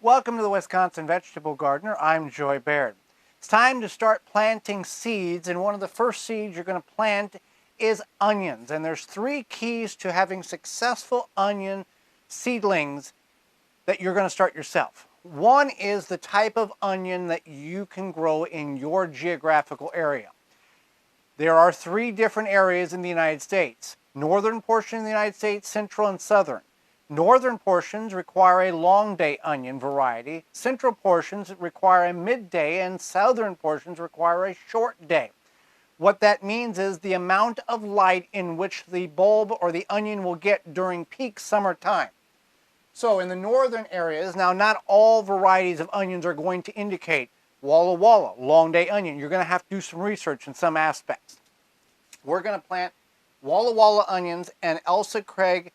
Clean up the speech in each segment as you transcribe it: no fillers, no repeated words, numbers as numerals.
Welcome to the Wisconsin Vegetable Gardener. I'm Joy Baird. It's time to start planting seeds, and one of the first seeds you're going to plant is onions. And there's three keys to having successful onion seedlings that you're going to start yourself. One is the type of onion that you can grow in your geographical area. There are three different areas in the United States: northern portion of the United States, central, and southern. Northern portions require a long day onion variety, central portions require a midday, and southern portions require a short day. What that means is the amount of light in which the bulb or the onion will get during peak summertime. So in the northern areas, now not all varieties of onions are going to indicate Walla Walla, long day onion. You're going to have to do some research in some aspects. We're going to plant Walla Walla onions and Elsa Craig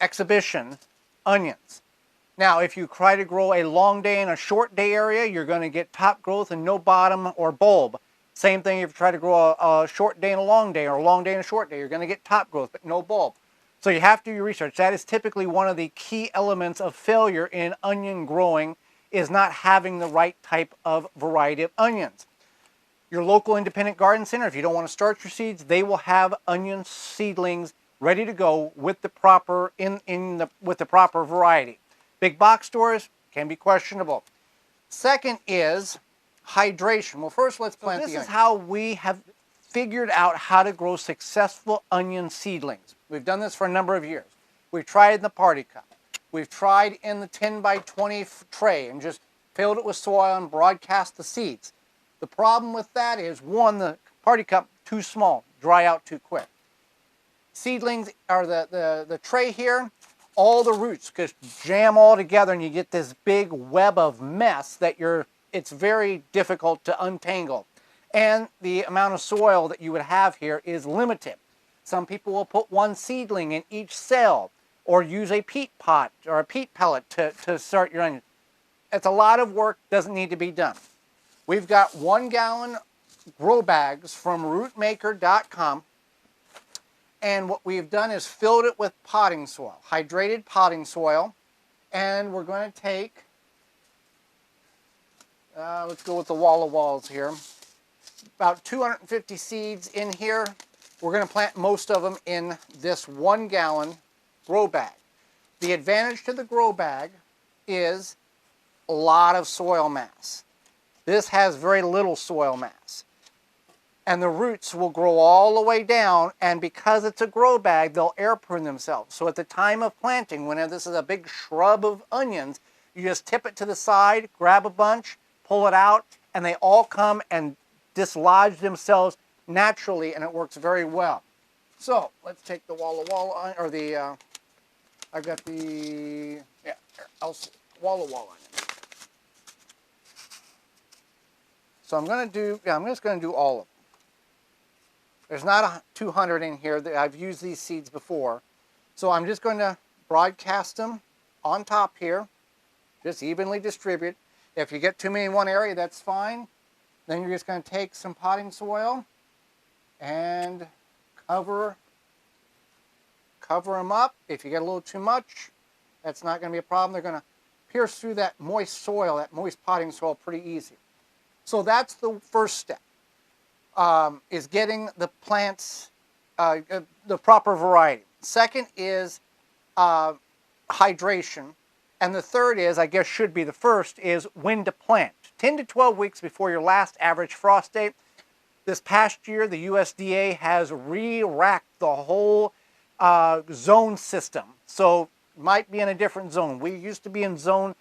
exhibition onions. Now, if you try to grow a long day and a short day area, you're going to get top growth and no bottom or bulb. Same thing if you try to grow a short day and a long day, or a long day and a short day, you're going to get top growth but no bulb. So you have to do your research. That is typically one of the key elements of failure in onion growing, is not having the right type of variety of onions. Your local independent garden center, if you don't want to start your seeds, they will have onion seedlings ready to go with the proper with the proper variety. Big box stores can be questionable. Second is hydration. Well, first let's plant the onion. This is how we have figured out how to grow successful onion seedlings. We've done this for a number of years. We've tried in the party cup. We've tried in the 10 by 20 tray and just filled it with soil and broadcast the seeds. The problem with that is, one, the party cup too small, dry out too quick. Seedlings, or the tray here, all the roots just jam all together and you get this big web of mess that it's very difficult to untangle. And the amount of soil that you would have here is limited. Some people will put one seedling in each cell, or use a peat pot or a peat pellet to start your onions. It's a lot of work, doesn't need to be done. We've got 1 gallon grow bags from rootmaker.com. And what we've done is filled it with potting soil, hydrated potting soil. And we're going to take, let's go with the Walla Walls here, about 250 seeds in here. We're going to plant most of them in this 1 gallon grow bag. The advantage to the grow bag is a lot of soil mass. This has very little soil mass. And the roots will grow all the way down, and because it's a grow bag, they'll air prune themselves. So at the time of planting, when this is a big shrub of onions, you just tip it to the side, grab a bunch, pull it out, and they all come and dislodge themselves naturally, and it works very well. So let's take the Walla Walla, or the, I've got the, Walla Walla onion. So I'm just going to do all of them. There's not 200 in here. I've used these seeds before. So I'm just going to broadcast them on top here. Just evenly distribute. If you get too many in one area, that's fine. Then you're just going to take some potting soil and cover them up. If you get a little too much, that's not going to be a problem. They're going to pierce through that moist soil, that moist potting soil, pretty easy. So that's the first step. Is getting the plants the proper variety. Second is hydration. And the third is, I guess should be the first, is when to plant. 10 to 12 weeks before your last average frost date. This past year, the USDA has re-racked the whole zone system. So might be in a different zone. We used to be in zone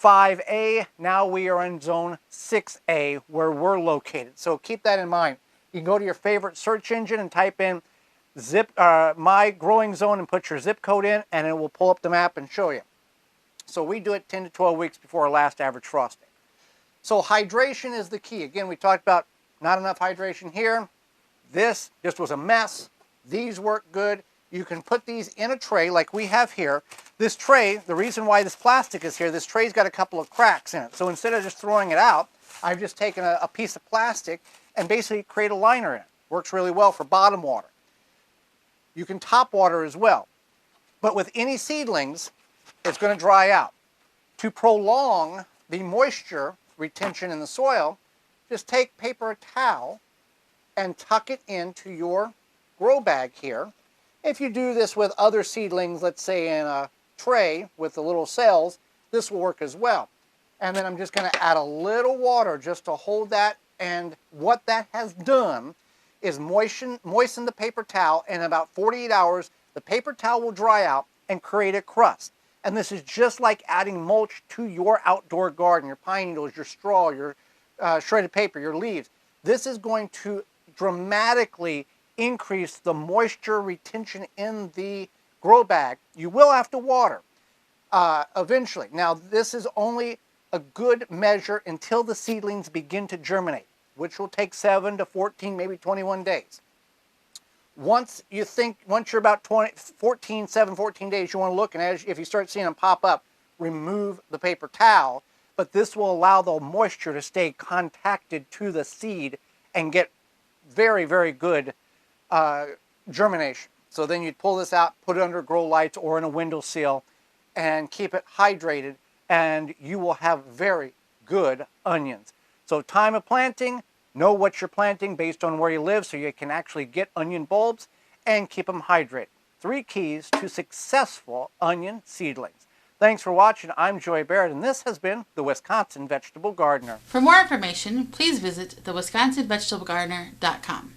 5A, now we are in zone 6A where we're located. So keep that in mind. You can go to your favorite search engine and type in my growing zone and put your zip code in, and it will pull up the map and show you. So we do it 10 to 12 weeks before our last average frost date. So hydration is the key. Again, we talked about not enough hydration here. This just was a mess. These work good. You can put these in a tray like we have here. This tray, the reason why this plastic is here, this tray's got a couple of cracks in it. So instead of just throwing it out, I've just taken a piece of plastic and basically create a liner in it. Works really well for bottom water. You can top water as well. But with any seedlings, it's going to dry out. To prolong the moisture retention in the soil, just take paper towel and tuck it into your grow bag here. If you do this with other seedlings, let's say in a tray with the little cells, this will work as well. And then I'm just going to add a little water just to hold that, and what that has done is moisten the paper towel, and in about 48 hours the paper towel will dry out and create a crust. And this is just like adding mulch to your outdoor garden, your pine needles, your straw, your shredded paper, your leaves. This is going to dramatically increase the moisture retention in the grow bag. You will have to water eventually. Now, this is only a good measure until the seedlings begin to germinate, which will take 7 to 14, maybe 21 days. Once you're about 14 days, you want to look, and if you start seeing them pop up, remove the paper towel. But this will allow the moisture to stay contacted to the seed and get very, very good germination. So then you'd pull this out, put it under grow lights or in a windowsill, and keep it hydrated, and you will have very good onions. So time of planting, know what you're planting based on where you live so you can actually get onion bulbs, and keep them hydrated. 3 keys to successful onion seedlings. Thanks for watching. I'm Joy Barrett, and this has been the Wisconsin Vegetable Gardener. For more information, please visit thewisconsinvegetablegardener.com.